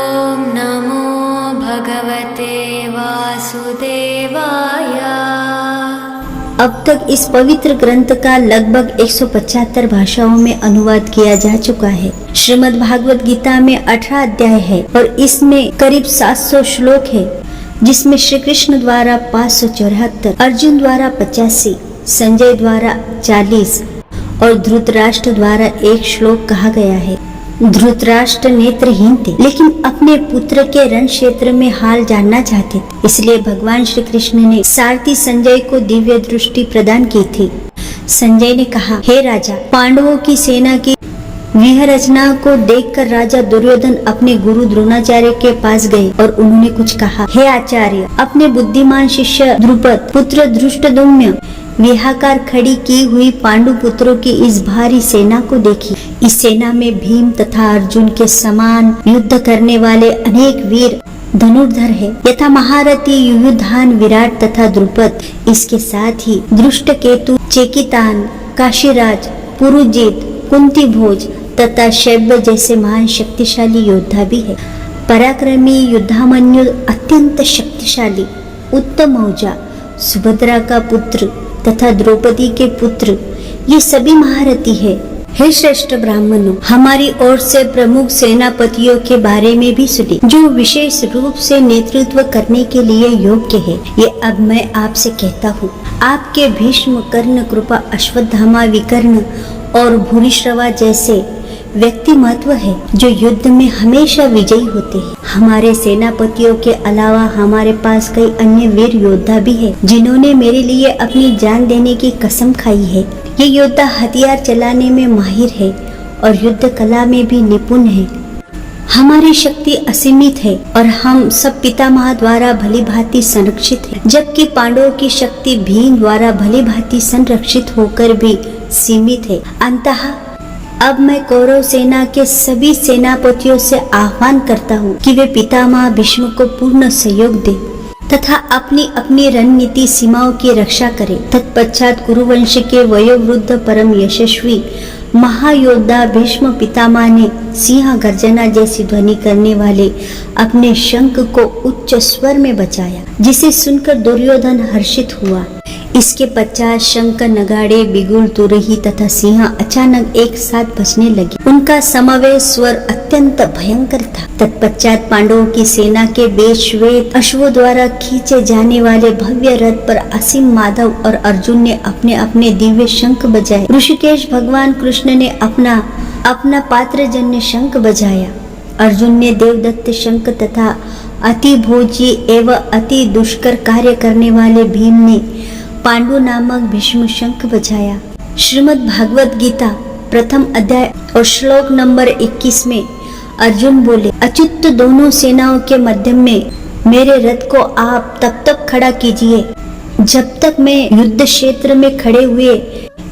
ओम नमो भगवते वासुदेवाय। अब तक इस पवित्र ग्रंथ का लगभग 175 भाषाओं में अनुवाद किया जा चुका है। श्रीमद् भागवत गीता में 18 अध्याय है और इसमें करीब 700 श्लोक है, जिसमें श्री कृष्ण द्वारा 574, अर्जुन द्वारा 85, संजय द्वारा 40 और धृतराष्ट्र द्वारा 1 श्लोक कहा गया है। धृतराष्ट्र नेत्रहीन थे, लेकिन अपने पुत्र के रण क्षेत्र में हाल जानना चाहते थे, इसलिए भगवान श्री कृष्ण ने सारथी संजय को दिव्य दृष्टि प्रदान की थी। संजय ने कहा, हे राजा, पांडवों की सेना की व्यूह रचना को देखकर राजा दुर्योधन अपने गुरु द्रोणाचार्य के पास गए और उन्होंने कुछ कहा। हे आचार्य, अपने बुद्धिमान शिष्य द्रुपद पुत्र धृष्टद्युम्न विहाकार खड़ी की हुई पांडु पुत्रों की इस भारी सेना को देखी। इस सेना में भीम तथा अर्जुन के समान युद्ध करने वाले अनेक वीर धनुर्धर है, यथा महारथी युयुधान, विराट तथा द्रुपद। इसके साथ ही दृष्टकेतु, चेकितान, काशीराज, पुरुजित, कुंती भोज तथा शैब्य जैसे महान शक्तिशाली योद्धा भी है। पराक्रमी युद्धामन्यु अत्यंत शक्तिशाली उत्तमौजा, सुभद्रा का पुत्र तथा द्रौपदी के पुत्र, ये सभी महारथी है। हे श्रेष्ठ ब्राह्मणों, हमारी ओर से प्रमुख सेनापतियों के बारे में भी सुनिए, जो विशेष रूप से नेतृत्व करने के लिए योग्य है। ये अब मैं आपसे कहता हूँ। आपके भीष्म, कर्ण, कृपा, अश्वत्थामा, विकर्ण और भूरिश्रवा जैसे व्यक्ति महत्व है, जो युद्ध में हमेशा विजयी होते हैं। हमारे सेनापतियों के अलावा हमारे पास कई अन्य वीर योद्धा भी है, जिन्होंने मेरे लिए अपनी जान देने की कसम खाई है। ये योद्धा हथियार चलाने में माहिर है और युद्ध कला में भी निपुण है। हमारी शक्ति असीमित है और हम सब पितामह द्वारा भली भांति संरक्षित है, जबकि पांडवों की शक्ति भीम द्वारा भली भांति संरक्षित होकर भी सीमित है। अंततः अब मैं कौरव सेना के सभी सेनापतियों से आह्वान करता हूँ कि वे पितामह भीष्म को पूर्ण सहयोग दें तथा अपनी अपनी रणनीति सीमाओं की रक्षा करें। तत्पश्चात कुरुवंश के वयोवृद्ध परम यशस्वी महायोद्धा भीष्म पितामह ने सिंह गर्जना जैसी ध्वनि करने वाले अपने शंख को उच्च स्वर में बजाया, जिसे सुनकर दुर्योधन हर्षित हुआ। इसके पश्चात शंख, नगाड़े, बिगुल, तुरही तथा सिंह अचानक एक साथ बजने लगे। उनका समवेत स्वर अत्यंत भयंकर था। तत्पश्चात पांडवों की सेना के बीच श्वेत अश्वों द्वारा खींचे जाने वाले भव्य रथ पर असीम माधव और अर्जुन ने अपने अपने दिव्य शंख बजाए। ऋषिकेश भगवान कृष्ण ने अपना पात्रजन्य शंख बजाया। अर्जुन ने देवदत्त शंख तथा अति भोजी एवं अति दुष्कर कार्य करने वाले भीम ने पांडु नामक भीष्म शंख बजाया। श्रीमद् भागवत गीता प्रथम अध्याय और श्लोक नंबर 21 में अर्जुन बोले, अच्युत, दोनों सेनाओं के मध्य में मेरे रथ को आप तब तक खड़ा कीजिए जब तक मैं युद्ध क्षेत्र में खड़े हुए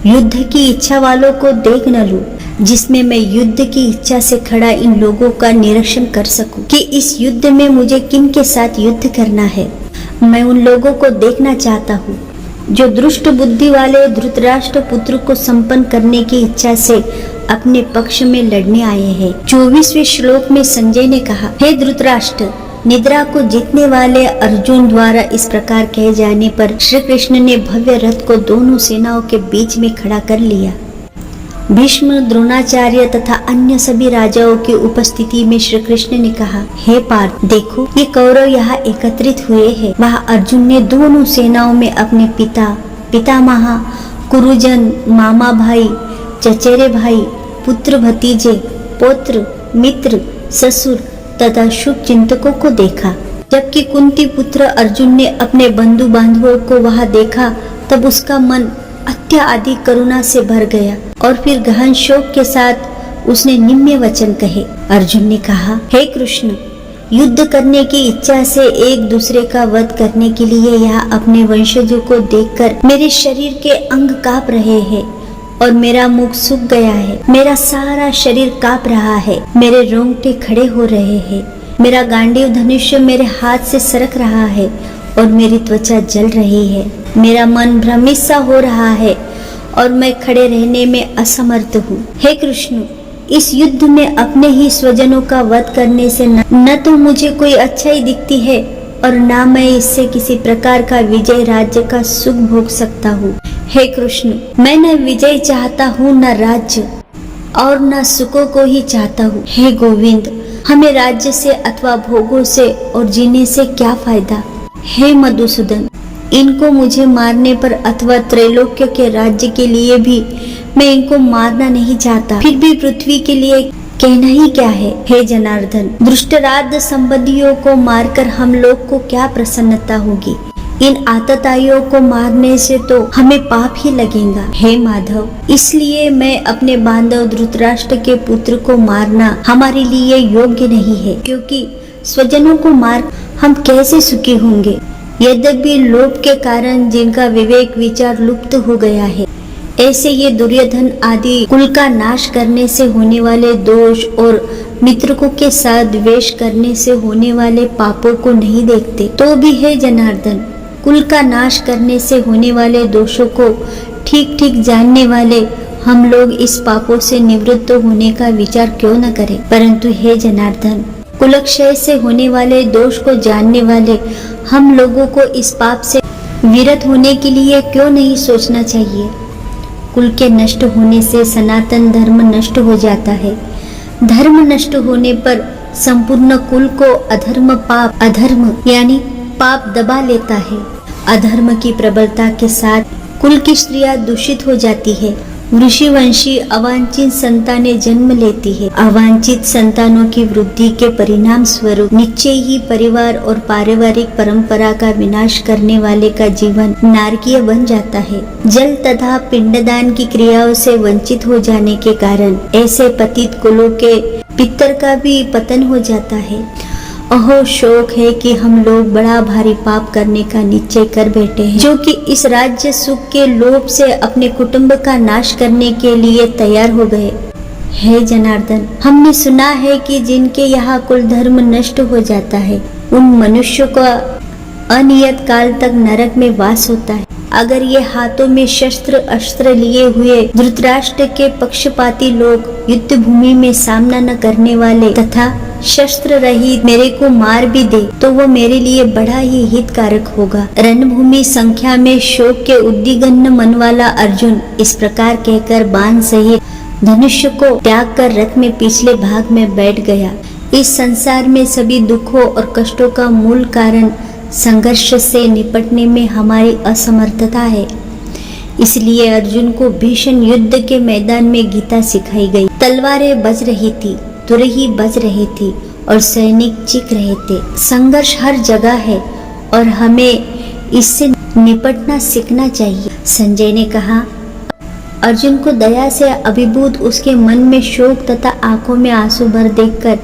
युद्ध की इच्छा वालों को देख न लूं, जिसमें मैं युद्ध की इच्छा से खड़ा इन लोगों का निरीक्षण कर सकूं कि इस युद्ध में मुझे किन के साथ युद्ध करना है। मैं उन लोगों को देखना चाहता हूँ जो दुष्ट बुद्धि वाले धृतराष्ट्र पुत्र को संपन्न करने की इच्छा से अपने पक्ष में लड़ने आए हैं। 24वें श्लोक में संजय ने कहा, हे धृतराष्ट्र, निद्रा को जीतने वाले अर्जुन द्वारा इस प्रकार कहे जाने पर श्री कृष्ण ने भव्य रथ को दोनों सेनाओं के बीच में खड़ा कर लिया। भीष्म, द्रोणाचार्य तथा अन्य सभी राजाओं की उपस्थिति में श्री कृष्ण ने कहा, हे पार्थ, देखो ये कौरव यहाँ एकत्रित हुए हैं। वहाँ अर्जुन ने दोनों सेनाओं में अपने पिता, पितामह, कुरुजन, मामा भाई, चचेरे भाई, पुत्र, भतीजे, पौत्र, मित्र, ससुर तथा शुभ चिंतकों को देखा। जबकि कुंती पुत्र अर्जुन ने अपने बंधु बांधवों को वहाँ देखा, तब उसका मन अत्याधिक करुणा से भर गया और फिर गहन शोक के साथ उसने निम्न वचन कहे। अर्जुन ने कहा, हे कृष्ण, युद्ध करने की इच्छा से एक दूसरे का वध करने के लिए यहाँ अपने वंशजों को देखकर मेरे शरीर के अंग कांप रहे हैं और मेरा मुख सूख गया है। मेरा सारा शरीर कांप रहा है, मेरे रोंगटे खड़े हो रहे हैं, मेरा गांडीव धनुष्य मेरे हाथ से सरक रहा है और मेरी त्वचा जल रही है। मेरा मन भ्रमित सा हो रहा है और मैं खड़े रहने में असमर्थ हूँ। हे कृष्ण, इस युद्ध में अपने ही स्वजनों का वध करने से न तो मुझे कोई अच्छाई दिखती है और न मैं इससे किसी प्रकार का विजय राज्य का सुख भोग सकता हूँ। हे कृष्ण, मैं न विजय चाहता हूँ, न राज्य और न सुखों को ही चाहता हूँ। हे गोविंद, हमें राज्य से अथवा भोगों से और जीने से क्या फायदा। हे मधुसूदन, इनको मुझे मारने पर अथवा त्रैलोक्य के राज्य के लिए भी मैं इनको मारना नहीं चाहता, फिर भी पृथ्वी के लिए कहना ही क्या है। हे जनार्दन, दुष्टराज संबंधियों को मारकर हम लोग को क्या प्रसन्नता होगी। इन आतताइयों को मारने से तो हमें पाप ही लगेगा। हे माधव, इसलिए मैं अपने बांधव धृतराष्ट्र के पुत्र को मारना हमारे लिए योग्य नहीं है, क्योंकि स्वजनों को मार हम कैसे सुखी होंगे। यद्यपि लोभ के कारण जिनका विवेक विचार लुप्त हो गया है, ऐसे ये दुर्योधन आदि कुल का नाश करने से होने वाले दोष और मित्रकों के साथ द्वेष करने से होने वाले पापों को नहीं देखते। तो भी है जनार्दन, कुल का नाश करने से होने वाले दोषों को ठीक ठीक जानने वाले हम लोग इस पापों से निवृत्त होने का विचार क्यों न करें। परंतु हे जनार्दन, कुलक्षय से होने वाले दोष को जानने वाले हम लोगों को इस पाप से विरत होने के लिए क्यों नहीं सोचना चाहिए। कुल के नष्ट होने से सनातन धर्म नष्ट हो जाता है। धर्म नष्ट होने पर संपूर्ण कुल को अधर्म यानी पाप दबा लेता है। अधर्म की प्रबलता के साथ कुल की स्त्रियां दूषित हो जाती है। ऋषिवंशी अवांछित संतानें जन्म लेती है। अवांछित संतानों की वृद्धि के परिणाम स्वरूप निश्चय ही परिवार और पारिवारिक परंपरा का विनाश करने वाले का जीवन नारकीय बन जाता है। जल तथा पिंडदान की क्रियाओं से वंचित हो जाने के कारण ऐसे पतित कुलों के पितर का भी पतन हो जाता है। अहो शोक है कि हम लोग बड़ा भारी पाप करने का निश्चय कर बैठे हैं, जो कि इस राज्य सुख के लोभ से अपने कुटुंब का नाश करने के लिए तैयार हो गए। हे जनार्दन, हमने सुना है कि जिनके यहाँ कुल धर्म नष्ट हो जाता है, उन मनुष्यों का अनियत काल तक नरक में वास होता है। अगर ये हाथों में शस्त्र अस्त्र लिए हुए धृतराष्ट्र के पक्षपाती लोग युद्ध भूमि में सामना न करने वाले तथा शस्त्र रहित मेरे को मार भी दे, तो वो मेरे लिए बड़ा ही हितकारक होगा। रणभूमि संख्या में शोक के उद्विग्न मन वाला अर्जुन इस प्रकार कहकर बाण सहित धनुष्य को त्याग कर रथ में पिछले भाग में बैठ गया। इस संसार में सभी दुखों और कष्टों का मूल कारण संघर्ष से निपटने में हमारी असमर्थता है। इसलिए अर्जुन को भीषण युद्ध के मैदान में गीता सिखाई गई। तलवारें बज रही थी, तुरही बज रही थी और सैनिक चीख रहे थे। संघर्ष हर जगह है और हमें इससे निपटना सीखना चाहिए। संजय ने कहा। अर्जुन को दया से अभिभूत उसके मन में शोक तथा आंखों में आंसू भर देखकर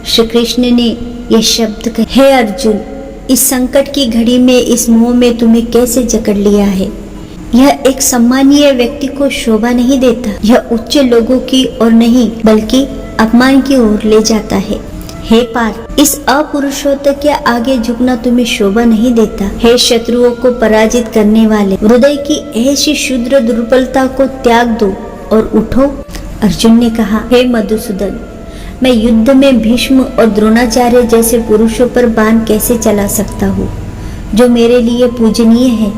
श्री कृष्ण ने ये शब्द कहे, हे अर्जुन, इस संकट की घड़ी में इस मोह में तुम्हें कैसे जकड़ लिया है। यह एक सम्मानीय व्यक्ति को शोभा नहीं देता। यह उच्च लोगों की ओर नहीं बल्कि अपमान की ओर ले जाता है। हे पार्थ, इस अपुरुषोत्तम के आगे झुकना तुम्हें शोभा नहीं देता। हे शत्रुओं को पराजित करने वाले, हृदय की ऐसी शुद्र दुर्बलता को त्याग दो और उठो। अर्जुन ने कहा, हे मधुसूदन, मैं युद्ध में भीष्म और द्रोणाचार्य जैसे पुरुषों पर बाण कैसे चला सकता हूँ, जो मेरे लिए पूजनीय है।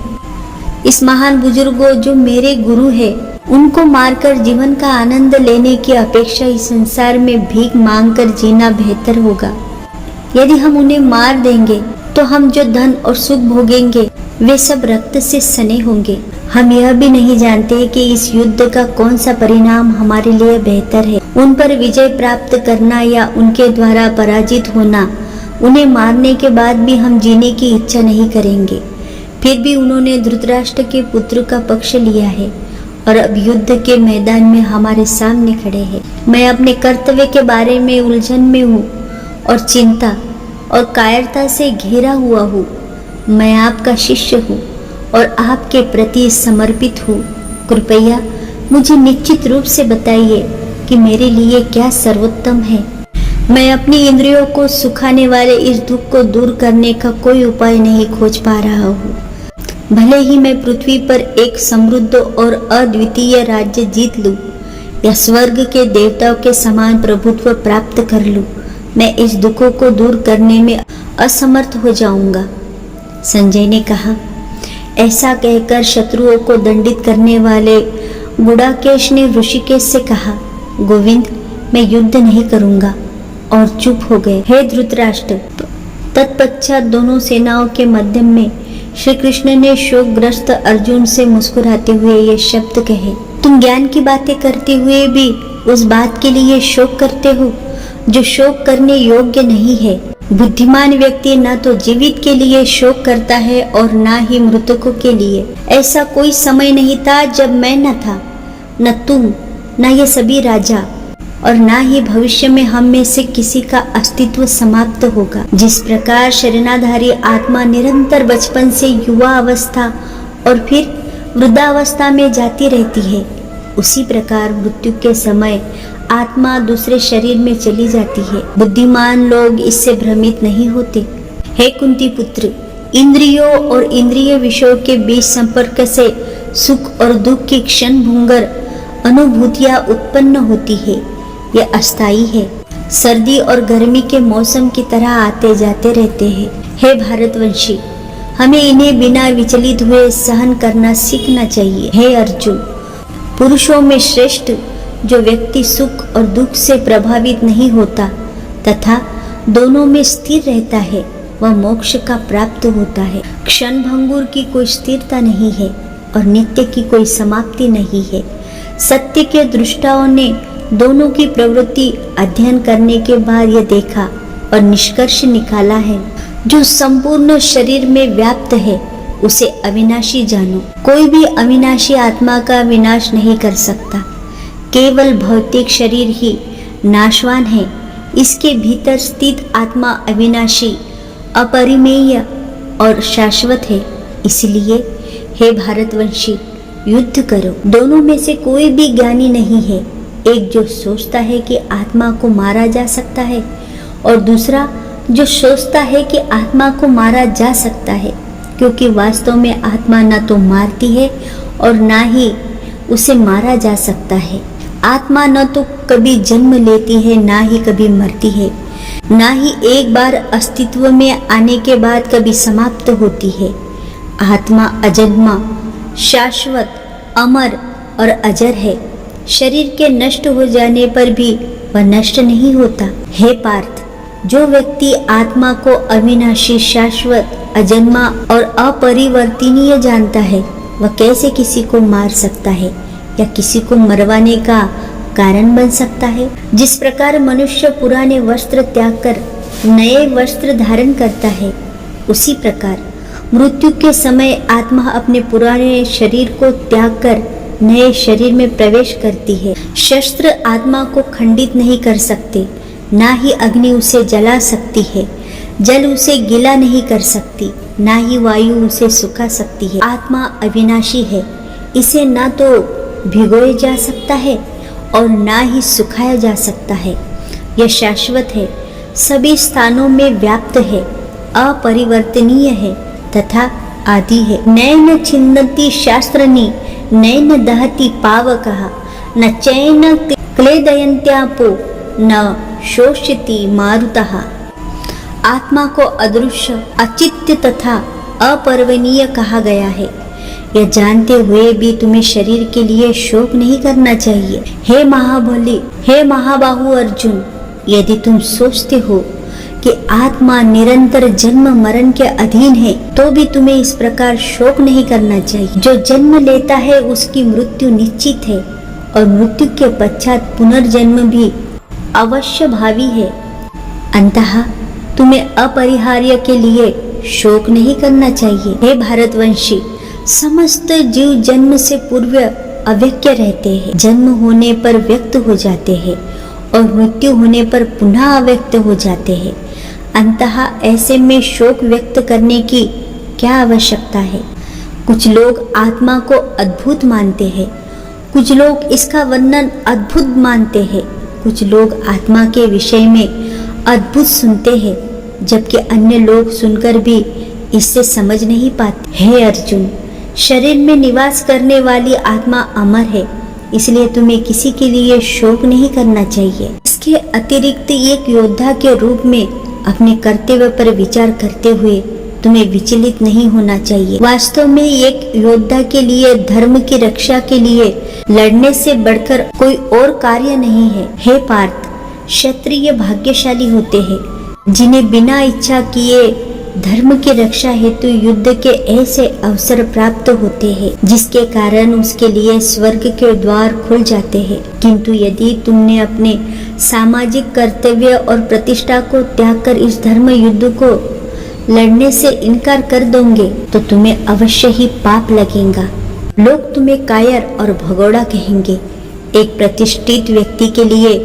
इस महान बुजुर्गों जो मेरे गुरु है, उनको मारकर जीवन का आनंद लेने की अपेक्षा इस संसार में भीख मांगकर जीना बेहतर होगा। यदि हम उन्हें मार देंगे तो हम जो धन और सुख भोगेंगे वे सब रक्त से सने होंगे। हम यह भी नहीं जानते कि इस युद्ध का कौन सा परिणाम हमारे लिए बेहतर है, उन पर विजय प्राप्त करना या उनके द्वारा पराजित होना। उन्हें मारने के बाद भी हम जीने की इच्छा नहीं करेंगे। फिर भी उन्होंने धृतराष्ट्र के पुत्र का पक्ष लिया है और अब युद्ध के मैदान में हमारे सामने खड़े हैं। मैं अपने कर्तव्य के बारे में उलझन में हूँ और चिंता और कायरता से घेरा हुआ हूँ। मैं आपका शिष्य हूँ और आपके प्रति समर्पित हूँ। कृपया मुझे निश्चित रूप से बताइए कि मेरे लिए क्या सर्वोत्तम है। मैं अपनी इंद्रियों को सुखाने वाले इस दुख को दूर करने का कोई उपाय नहीं खोज पा रहा हूँ। भले ही मैं पृथ्वी पर एक समृद्ध और अद्वितीय राज्य जीत लूं, या स्वर्ग के देवताओं के समान प्रभुत्व प्राप्त कर लूं, मैं इस दुखों को दूर करने में असमर्थ हो जाऊंगा। संजय ने कहा। ऐसा कहकर शत्रुओं को दंडित करने वाले गुडाकेश ने ऋषिकेश से कहा, गोविंद, मैं युद्ध नहीं करूंगा, और चुप हो गए। हे धृतराष्ट्र, तत्पश्चात दोनों सेनाओं के मध्य में श्री कृष्ण ने शोकग्रस्त अर्जुन से मुस्कुराते हुए ये शब्द कहे, तुम ज्ञान की बातें करते हुए भी उस बात के लिए शोक करते हो जो शोक करने योग्य नहीं है। बुद्धिमान व्यक्ति न तो जीवित के लिए शोक करता है और न ही मृतकों के लिए। ऐसा कोई समय नहीं था जब मैं न था, न तुम, न ये सभी राजा, और न ही भविष्य में हम में से किसी का अस्तित्व समाप्त होगा। जिस प्रकार शरीराधारी आत्मा निरंतर बचपन से युवा अवस्था और फिर वृद्धावस्था में जाती रहती है, उसी प्रकार मृत्यु के समय आत्मा दूसरे शरीर में चली जाती है। बुद्धिमान लोग इससे भ्रमित नहीं होते। हे कुंती पुत्र, इंद्रियों और इंद्रिय विषयों के बीच संपर्क से सुख और दुख की क्षण भंगुर अनुभूतियां उत्पन्न होती है। यह अस्थायी है, सर्दी और गर्मी के मौसम की तरह आते जाते रहते हैं। हे भारतवंशी, हमें इन्हें बिना विचलित हुए सहन करना सीखना चाहिए। हे अर्जुन, पुरुषों में श्रेष्ठ जो व्यक्ति सुख और दुख से प्रभावित नहीं होता तथा दोनों में स्थिर रहता है, वह मोक्ष का प्राप्त होता है। क्षण भंगुर की कोई स्थिरता नहीं है और नित्य की कोई समाप्ति नहीं है। सत्य के दृष्टाओं ने दोनों की प्रवृत्ति अध्ययन करने के बाद यह देखा और निष्कर्ष निकाला है, जो संपूर्ण शरीर में व्याप्त है उसे अविनाशी जानो। कोई भी अविनाशी आत्मा का विनाश नहीं कर सकता। केवल भौतिक शरीर ही नाशवान है। इसके भीतर स्थित आत्मा अविनाशी, अपरिमेय और शाश्वत है। इसलिए हे भारतवंशी, युद्ध करो। दोनों में से कोई भी ज्ञानी नहीं है। एक जो सोचता है कि आत्मा को मारा जा सकता है और दूसरा जो सोचता है कि आत्मा को मारा जा सकता है, क्योंकि वास्तव में आत्मा न तो मारती है और न ही उसे मारा जा सकता है। आत्मा न तो कभी जन्म लेती है, ना ही कभी मरती है, ना ही एक बार अस्तित्व में आने के बाद कभी समाप्त होती है। आत्मा अजन्मा, शाश्वत, अमर और अजर है। शरीर के नष्ट हो जाने पर भी वह नष्ट नहीं होता। हे पार्थ, जो व्यक्ति आत्मा को अविनाशी, शाश्वत, अजन्मा और अपरिवर्तनीय जानता है, वह कैसे किसी को मार सकता है या किसी को मरवाने का कारण बन सकता है। जिस प्रकार मनुष्य पुराने वस्त्र त्याग कर नए वस्त्र धारण करता है, उसी प्रकार मृत्यु के समय आत्मा अपने पुराने शरीर को त्याग कर नए शरीर में प्रवेश करती है। शस्त्र आत्मा को खंडित नहीं कर सकते, ना ही अग्नि उसे जला सकती है, जल उसे गीला नहीं कर सकती, ना ही वायु उसे सुखा सकती है। आत्मा अविनाशी है, इसे ना तो भिगोया जा सकता है और ना ही सुखाया जा सकता है। यह शाश्वत है, सभी स्थानों में व्याप्त है, अपरिवर्तनीय है तथा आदि है। नैन छिन्दति शास्त्रनि, नैन दहति पावकः, न चैन क्लेदयन्त्यापो, न शोषयति मारुतः। आत्मा को अदृश्य, अचित्य तथा अपर्वणीय कहा गया है। यह जानते हुए भी तुम्हें शरीर के लिए शोक नहीं करना चाहिए। हे महाबली, हे महाबाहु अर्जुन, यदि तुम सोचते हो कि आत्मा निरंतर जन्म मरण के अधीन है, तो भी तुम्हें इस प्रकार शोक नहीं करना चाहिए। जो जन्म लेता है उसकी मृत्यु निश्चित है और मृत्यु के पश्चात पुनर्जन्म भी अवश्य भावी है। अंततः तुम्हें अपरिहार्य के लिए शोक नहीं करना चाहिए। हे भारतवंशी, समस्त जीव जन्म से पूर्व अव्यक्त रहते हैं, जन्म होने पर व्यक्त हो जाते हैं और मृत्यु होने पर पुनः अव्यक्त हो जाते हैं। अंततः ऐसे में शोक व्यक्त करने की क्या आवश्यकता है। कुछ लोग आत्मा को अद्भुत मानते हैं, कुछ लोग इसका वर्णन अद्भुत मानते हैं, कुछ लोग आत्मा के विषय में अद्भुत सुनते हैं, जबकि अन्य लोग सुनकर भी इससे समझ नहीं पाते। हे अर्जुन, शरीर में निवास करने वाली आत्मा अमर है, इसलिए तुम्हें किसी के लिए शोक नहीं करना चाहिए। इसके अतिरिक्त एक योद्धा के रूप में अपने कर्तव्य पर विचार करते हुए तुम्हें विचलित नहीं होना चाहिए। वास्तव में एक योद्धा के लिए धर्म की रक्षा के लिए लड़ने से बढ़कर कोई और कार्य नहीं है। हे पार्थ, क्षत्रिय भाग्यशाली होते हैं जिन्हें बिना इच्छा किए धर्म की रक्षा हेतु युद्ध के ऐसे अवसर प्राप्त होते हैं जिसके कारण उसके लिए स्वर्ग के द्वार खुल जाते हैं। किंतु यदि तुमने अपने सामाजिक कर्तव्य और प्रतिष्ठा को त्याग कर इस धर्म युद्ध को लड़ने से इनकार कर दोगे तो तुम्हें अवश्य ही पाप लगेगा। लोग तुम्हें कायर और भगोड़ा कहेंगे। एक प्रतिष्ठित व्यक्ति के लिए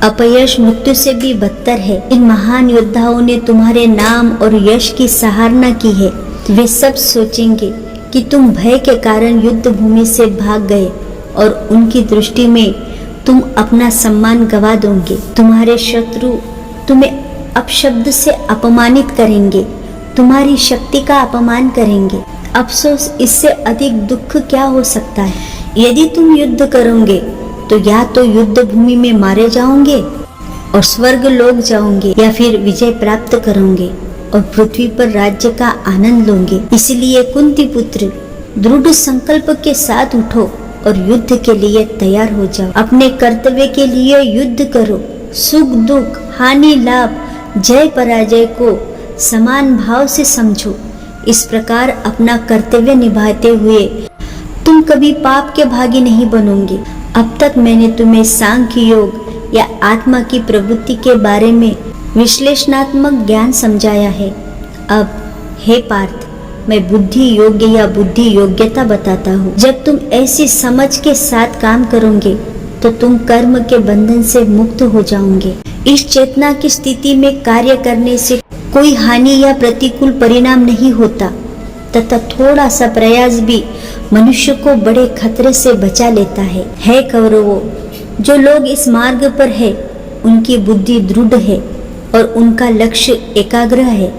अपयश मृत्यु से भी बदतर है। इन महान योद्धाओं ने तुम्हारे नाम और यश की सराहना की है। वे सब सोचेंगे कि तुम भय के कारण युद्ध भूमि से भाग गए और उनकी दृष्टि में तुम अपना सम्मान गवा दोगे। तुम्हारे शत्रु तुम्हें अपशब्द से अपमानित करेंगे, तुम्हारी शक्ति का अपमान करेंगे। अफसोस, इससे अधिक दुख क्या हो सकता है। यदि तुम युद्ध करोगे तो या तो युद्ध भूमि में मारे जाओगे और स्वर्ग लोग जाओगे, या फिर विजय प्राप्त करोगे और पृथ्वी पर राज्य का आनंद लोगे। इसलिए कुंती पुत्र, दृढ़ संकल्प के साथ उठो और युद्ध के लिए तैयार हो जाओ। अपने कर्तव्य के लिए युद्ध करो। सुख दुख, हानि लाभ, जय पराजय को समान भाव से समझो। इस प्रकार अपना कर्तव्य निभाते हुए तुम कभी पाप के भागी नहीं बनोगे। अब तक मैंने तुम्हें सांख्य योग या आत्मा की प्रवृत्ति के बारे में विश्लेषणात्मक ज्ञान समझाया है। अब हे पार्थ, मैं बुद्धि योग्य या बुद्धि योग्यता बताता हूँ। जब तुम ऐसी समझ के साथ काम करोगे तो तुम कर्म के बंधन से मुक्त हो जाओगे। इस चेतना की स्थिति में कार्य करने से कोई हानि या प्रतिकूल परिणाम नहीं होता तथा थोड़ा सा प्रयास भी मनुष्य को बड़े खतरे से बचा लेता है। हे कौरवों, जो लोग इस मार्ग पर है उनकी बुद्धि दृढ़ है और उनका लक्ष्य एकाग्र है,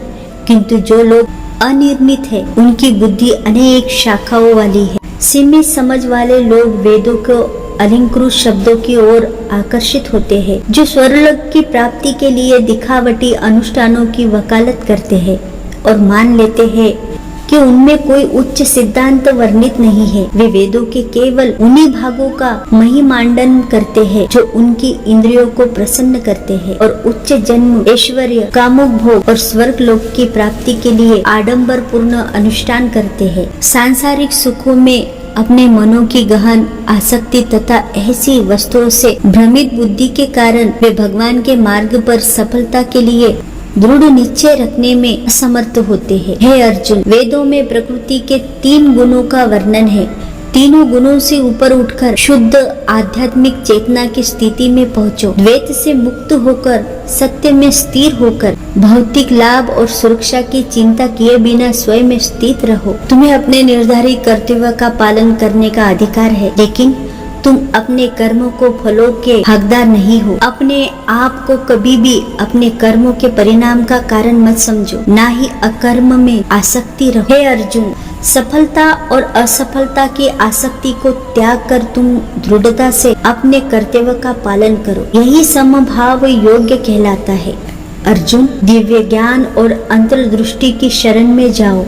किंतु जो लोग अनिर्मित है उनकी बुद्धि अनेक शाखाओं वाली है। सीमित समझ वाले लोग वेदों को अलंकृत शब्दों की ओर आकर्षित होते हैं, जो स्वर्ग की प्राप्ति के लिए दिखावटी अनुष्ठानों की वकालत करते हैं और मान लेते हैं कि उनमें कोई उच्च सिद्धांत वर्णित नहीं है। वे वेदों के केवल उन्हीं भागों का महिमांडन करते हैं जो उनकी इंद्रियों को प्रसन्न करते हैं और उच्च जन्म, ऐश्वर्य, कामुक भोग और स्वर्ग लोक की प्राप्ति के लिए आडंबर पूर्ण अनुष्ठान करते हैं। सांसारिक सुखों में अपने मनों की गहन आसक्ति तथा ऐसी वस्तुओं से भ्रमित बुद्धि के कारण वे भगवान के मार्ग पर सफलता के लिए दृढ़ निश्चय रखने में असमर्थ होते हैं। हे अर्जुन, वेदों में प्रकृति के 3 गुणों का वर्णन है। तीनों गुणों से ऊपर उठकर शुद्ध आध्यात्मिक चेतना की स्थिति में पहुंचो। द्वैत से मुक्त होकर सत्य में स्थिर होकर भौतिक लाभ और सुरक्षा की चिंता किए बिना स्वयं में स्थित रहो। तुम्हें अपने निर्धारित कर्तव्य का पालन करने का अधिकार है, लेकिन तुम अपने कर्मों को फलों के हकदार नहीं हो। अपने आप को कभी भी अपने कर्मों के परिणाम का कारण मत समझो, ना ही अकर्म में आसक्ति रहो। हे अर्जुन, सफलता और असफलता की आसक्ति को त्याग कर तुम दृढ़ता से अपने कर्तव्य का पालन करो। यही समभाव योग्य कहलाता है। अर्जुन, दिव्य ज्ञान और अंतर्दृष्टि की शरण में जाओ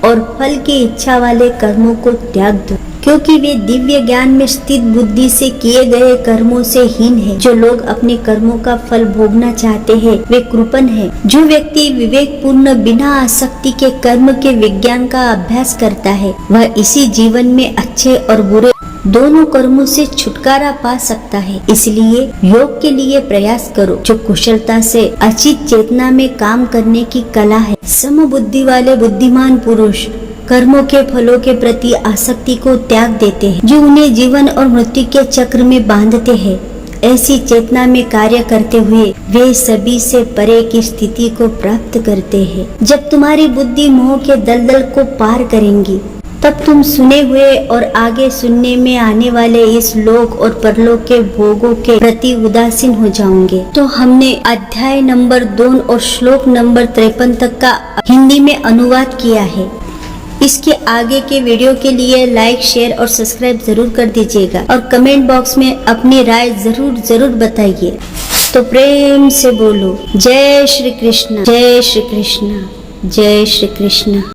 और फल की इच्छा वाले कर्मों को त्याग दो, क्योंकि वे दिव्य ज्ञान में स्थित बुद्धि से किए गए कर्मों से हीन है। जो लोग अपने कर्मों का फल भोगना चाहते हैं वे कृपण हैं। जो व्यक्ति विवेक पूर्ण बिना आसक्ति के कर्म के विज्ञान का अभ्यास करता है वह इसी जीवन में अच्छे और बुरे दोनों कर्मों से छुटकारा पा सकता है। इसलिए योग के लिए प्रयास करो, जो कुशलता से अचित चेतना में काम करने की कला है। समबुद्धि वाले बुद्धिमान पुरुष कर्मों के फलों के प्रति आसक्ति को त्याग देते हैं, जो उन्हें जीवन और मृत्यु के चक्र में बांधते हैं। ऐसी चेतना में कार्य करते हुए वे सभी से परे की स्थिति को प्राप्त करते हैं। जब तुम्हारी बुद्धि मोह के दलदल को पार करेंगी तब तुम सुने हुए और आगे सुनने में आने वाले इस लोक और परलोक के भोगों के प्रति उदासीन हो जाओगे। तो हमने अध्याय नंबर 2 और श्लोक नंबर 53 तक का हिंदी में अनुवाद किया है। इसके आगे के वीडियो के लिए लाइक, शेयर और सब्सक्राइब जरूर कर दीजिएगा और कमेंट बॉक्स में अपनी राय जरूर बताइए। तो प्रेम से बोलो जय श्री कृष्ण, जय श्री कृष्ण, जय श्री कृष्ण।